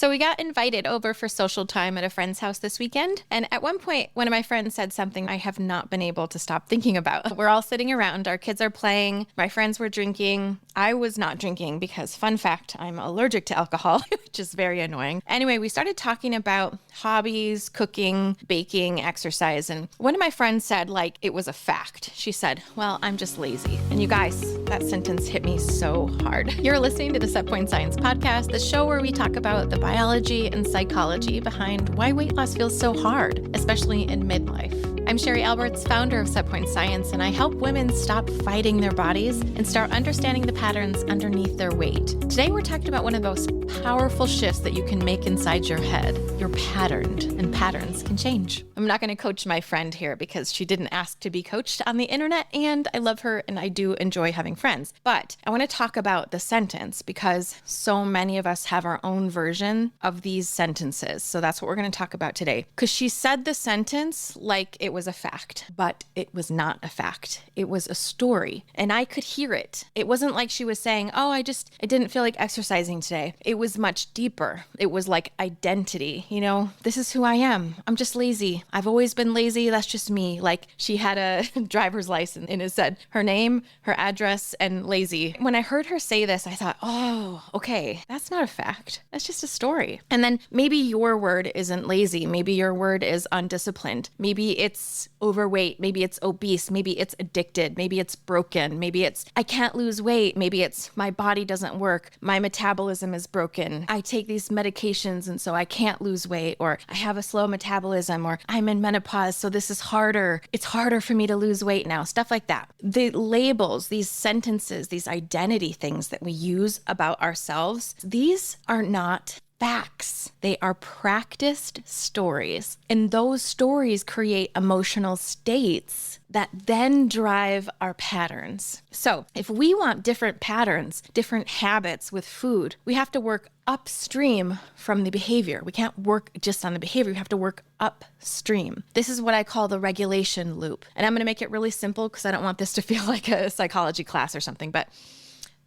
So we got invited over for social time at a friend's house this weekend. And at one point, one of my friends said something I have not been able to stop thinking about. We're all sitting around. Our kids are playing. My friends were drinking. I was not drinking because, fun fact, I'm allergic to alcohol, which is very annoying. Anyway, we started talking about hobbies, cooking, baking, exercise. And one of my friends said, like, it was a fact. She said, well, I'm just lazy. And you guys, that sentence hit me so hard. You're listening to the Set Point Science podcast, the show where we talk about the biology and psychology behind why weight loss feels so hard, especially in midlife. I'm Sherry Alberts, founder of Set Point Science, and I help women stop fighting their bodies and start understanding the patterns underneath their weight. Today, we're talking about one of the most powerful shifts that you can make inside your head. You're patterned, and patterns can change. I'm not going to coach my friend here because she didn't ask to be coached on the internet, and I love her, and I do enjoy having friends. But I want to talk about the sentence because so many of us have our own version of these sentences. So that's what we're going to talk about today. Because she said the sentence like it was a fact, but it was not a fact. It was a story, and I could hear it. It wasn't like she was saying, oh, I didn't feel like exercising today. It was much deeper. It was like identity. You know, this is who I am. I'm just lazy. I've always been lazy. That's just me. Like she had a driver's license and it said her name, her address, and lazy. When I heard her say this, I thought, oh, okay, that's not a fact. That's just a story. And then maybe your word isn't lazy. Maybe your word is undisciplined. Maybe it's overweight. Maybe it's obese. Maybe it's addicted. Maybe it's broken. Maybe it's I can't lose weight. Maybe it's my body doesn't work. My metabolism is broken. I take these medications and so I can't lose weight, or I have a slow metabolism, or I'm in menopause, so this is harder. It's harder for me to lose weight now. Stuff like that. The labels, these sentences, these identity things that we use about ourselves, these are not facts. They are practiced stories. And those stories create emotional states that then drive our patterns. So if we want different patterns, different habits with food, we have to work upstream from the behavior. We can't work just on the behavior. We have to work upstream. This is what I call the regulation loop. And I'm going to make it really simple because I don't want this to feel like a psychology class or something, but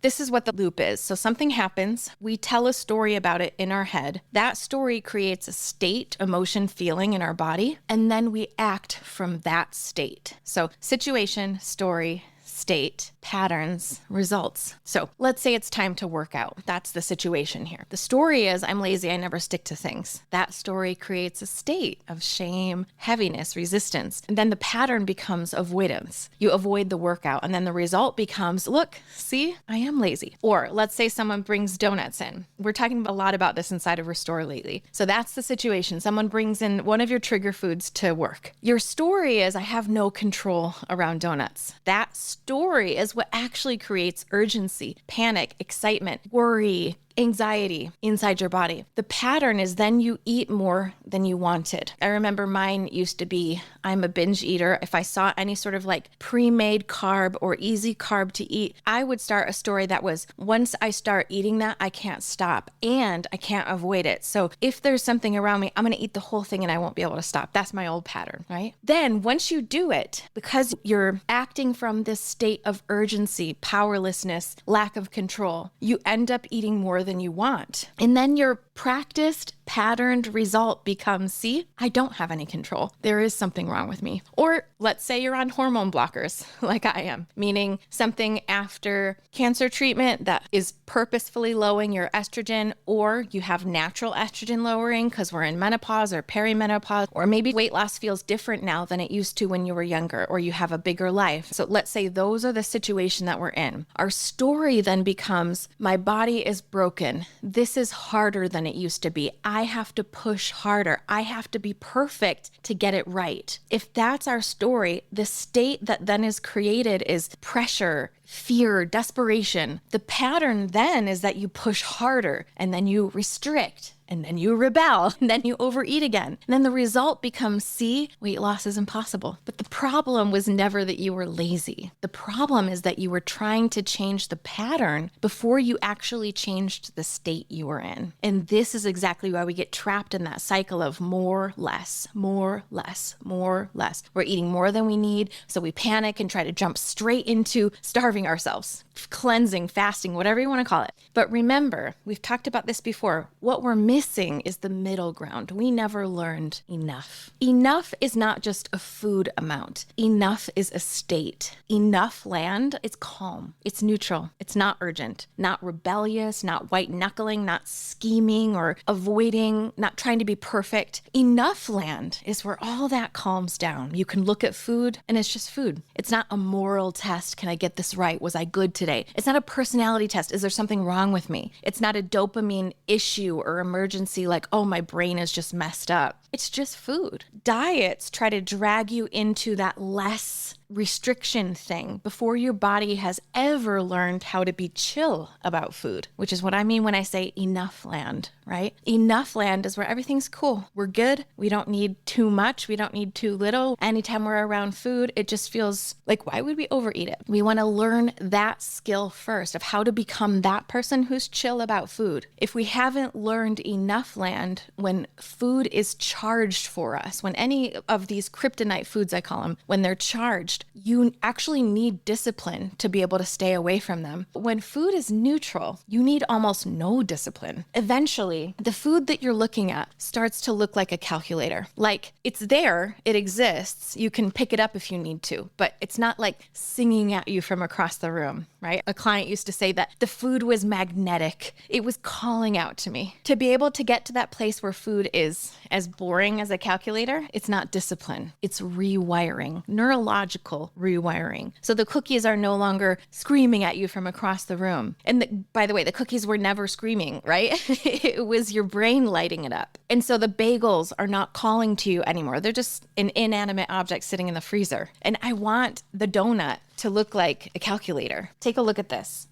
this is what the loop is. So something happens, we tell a story about it in our head. That story creates a state, emotion, feeling in our body, and then we act from that state. So situation, story, state, patterns, results. So let's say it's time to work out. That's the situation here. The story is I'm lazy, I never stick to things. That story creates a state of shame, heaviness, resistance. And then the pattern becomes avoidance. You avoid the workout. And then the result becomes, look, see, I am lazy. Or let's say someone brings donuts in. We're talking a lot about this inside of Restore lately. So that's the situation. Someone brings in one of your trigger foods to work. Your story is I have no control around donuts. That story is what actually creates urgency, panic, excitement, worry, anxiety inside your body. The pattern is then you eat more than you wanted. I remember mine used to be, I'm a binge eater. If I saw any sort of like pre-made carb or easy carb to eat, I would start a story that was, once I start eating that, I can't stop and I can't avoid it. So if there's something around me, I'm going to eat the whole thing and I won't be able to stop. That's my old pattern, right? Then once you do it, because you're acting from this state of urgency, powerlessness, lack of control, you end up eating more than you want. And then your practiced, patterned result becomes, see, I don't have any control. There is something wrong with me. Or let's say you're on hormone blockers, like I am, meaning something after cancer treatment that is purposefully lowering your estrogen, or you have natural estrogen lowering because we're in menopause or perimenopause, or maybe weight loss feels different now than it used to when you were younger, or you have a bigger life. So let's say those are the situation that we're in. Our story then becomes, my body is broken. This is harder than it used to be. I have to push harder. I have to be perfect to get it right. If that's our story, the state that then is created is pressure, fear, desperation. The pattern then is that you push harder and then you restrict and then you rebel, and then you overeat again. And then the result becomes, see, weight loss is impossible. But the problem was never that you were lazy. The problem is that you were trying to change the pattern before you actually changed the state you were in. And this is exactly why we get trapped in that cycle of more, less, more, less, more, less. We're eating more than we need, so we panic and try to jump straight into starvation starving ourselves, cleansing, fasting, whatever you want to call it. But remember, we've talked about this before. What we're missing is the middle ground. We never learned enough. Enough is not just a food amount. Enough is a state. Enough land, it's calm. It's neutral. It's not urgent, not rebellious, not white-knuckling, not scheming or avoiding, not trying to be perfect. Enough land is where all that calms down. You can look at food and it's just food. It's not a moral test. Can I get this right? Was I good today? It's not a personality test. Is there something wrong with me? It's not a dopamine issue or emergency like, oh, my brain is just messed up. It's just food. Diets try to drag you into that less restriction thing before your body has ever learned how to be chill about food, which is what I mean when I say enough land, right? Enough land is where everything's cool. We're good. We don't need too much. We don't need too little. Anytime we're around food, it just feels like, why would we overeat it? We want to learn that skill first of how to become that person who's chill about food. If we haven't learned enough land when food is charged for us, when any of these kryptonite foods, I call them, when they're charged, you actually need discipline to be able to stay away from them. When food is neutral, you need almost no discipline. Eventually, the food that you're looking at starts to look like a calculator. Like it's there, it exists, you can pick it up if you need to, but it's not like singing at you from across the room, right? A client used to say that the food was magnetic. It was calling out to me. To be able to get to that place where food is as boring as a calculator, it's not discipline. It's rewiring, neurological rewiring. So the cookies are no longer screaming at you from across the room. And by the way, the cookies were never screaming, right? It was your brain lighting it up. And so the bagels are not calling to you anymore. They're just an inanimate object sitting in the freezer. And I want the donut to look like a calculator. Take a look at this.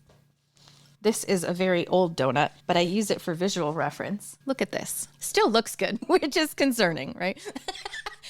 This is a very old donut, but I use it for visual reference. Look at this. Still looks good, which is concerning, right?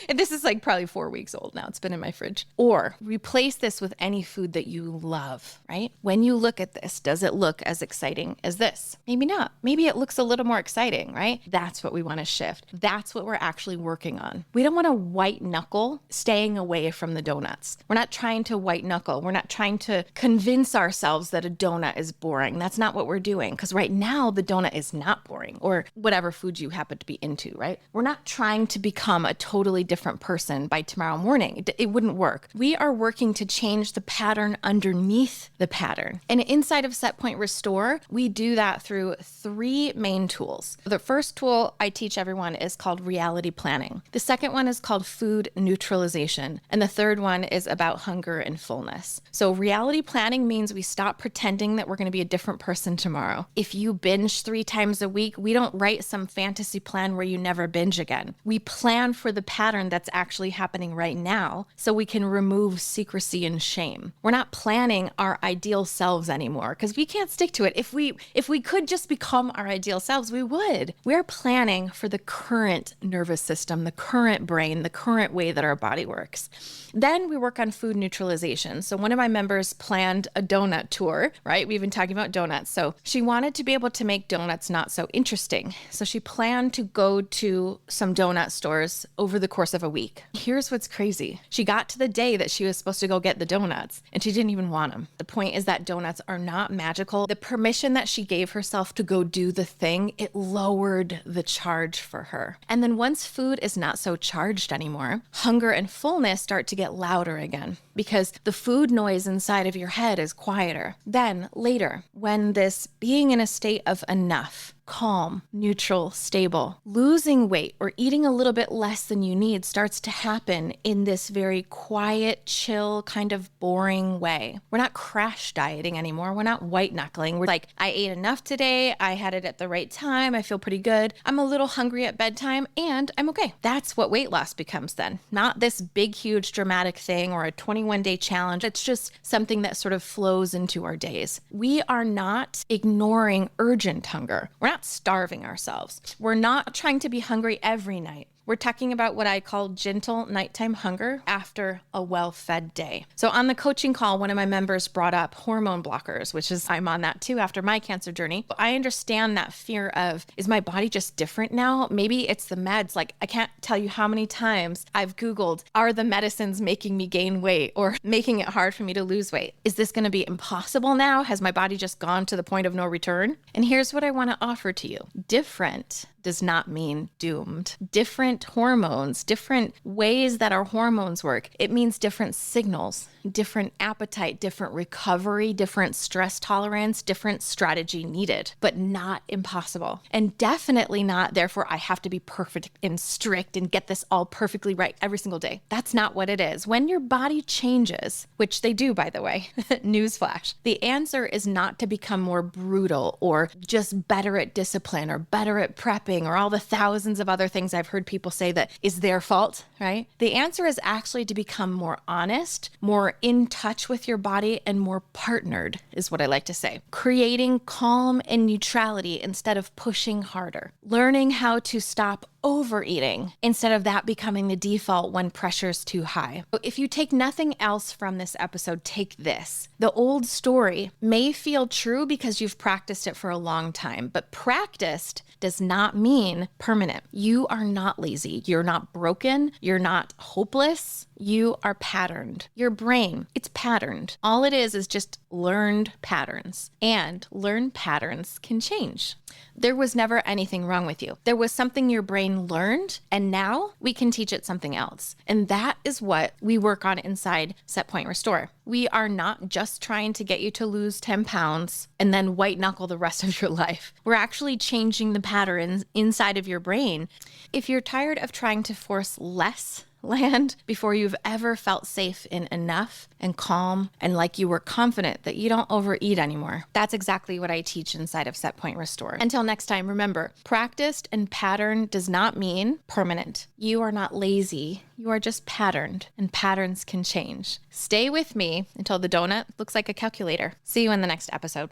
And this is like probably 4 weeks old now. It's been in my fridge. Or replace this with any food that you love, right? When you look at this, does it look as exciting as this? Maybe not. Maybe it looks a little more exciting, right? That's what we want to shift. That's what we're actually working on. We don't want to white knuckle staying away from the donuts. We're not trying to white knuckle. We're not trying to convince ourselves that a donut is boring. That's not what we're doing. Because right now the donut is not boring, or whatever food you happen to be into, right? We're not trying to become a totally different person by tomorrow morning. It wouldn't work. We are working to change the pattern underneath the pattern. And inside of Set Point Restore, we do that through 3 main tools. The first tool I teach everyone is called reality planning. The second one is called food neutralization. And the third one is about hunger and fullness. So reality planning means we stop pretending that we're going to be a different person tomorrow. If you binge 3 times a week, we don't write some fantasy plan where you never binge again. We plan for the pattern that's actually happening right now so we can remove secrecy and shame. We're not planning our ideal selves anymore because we can't stick to it. If we could just become our ideal selves, we would. We're planning for the current nervous system, the current brain, the current way that our body works. Then we work on food neutralization. So one of my members planned a donut tour, right? We've been talking about donuts. So she wanted to be able to make donuts not so interesting. So she planned to go to some donut stores over the course of a week. Here's what's crazy. She got to the day that she was supposed to go get the donuts and she didn't even want them. The point is that donuts are not magical. The permission that she gave herself to go do the thing, it lowered the charge for her. And then once food is not so charged anymore, hunger and fullness start to get louder again because the food noise inside of your head is quieter. Then later, when this being in a state of enough, calm, neutral, stable, losing weight or eating a little bit less than you need starts to happen in this very quiet, chill, kind of boring way. We're not crash dieting anymore. We're not white knuckling. We're like, I ate enough today. I had it at the right time. I feel pretty good. I'm a little hungry at bedtime and I'm okay. That's what weight loss becomes then. Not this big, huge, dramatic thing or a 21-day challenge. It's just something that sort of flows into our days. We are not ignoring urgent hunger. We're not starving ourselves. We're not trying to be hungry every night. We're talking about what I call gentle nighttime hunger after a well-fed day. So on the coaching call, one of my members brought up hormone blockers, which is, I'm on that too after my cancer journey. I understand that fear of, is my body just different now? Maybe it's the meds. Like, I can't tell you how many times I've Googled, are the medicines making me gain weight or making it hard for me to lose weight? Is this going to be impossible now? Has my body just gone to the point of no return? And here's what I want to offer to you. Different does not mean doomed. Different hormones, different ways that our hormones work. It means different signals, different appetite, different recovery, different stress tolerance, different strategy needed, but not impossible. And definitely not, therefore, I have to be perfect and strict and get this all perfectly right every single day. That's not what it is. When your body changes, which they do, by the way, newsflash, the answer is not to become more brutal or just better at discipline or better at prepping or all the thousands of other things I've heard people say that is their fault, right? The answer is actually to become more honest, more in touch with your body, and more partnered, is what I like to say. Creating calm and neutrality instead of pushing harder. Learning how to stop overeating instead of that becoming the default when pressure's too high. If you take nothing else from this episode, take this. The old story may feel true because you've practiced it for a long time, but practiced does not mean permanent. You are not lazy. You're not broken. You're not hopeless. You are patterned. Your brain, it's patterned. All it is just learned patterns. And learned patterns can change. There was never anything wrong with you. There was something your brain learned, and now we can teach it something else. And that is what we work on inside Set Point Restore. We are not just trying to get you to lose 10 pounds and then white knuckle the rest of your life. We're actually changing the patterns inside of your brain. If you're tired of trying to force less land before you've ever felt safe in enough and calm and like you were confident that you don't overeat anymore, that's exactly what I teach inside of Set Point Restore. Until next time, remember, practiced and pattern does not mean permanent. You are not lazy. You are just patterned, and patterns can change. Stay with me until the donut looks like a calculator. See you in the next episode.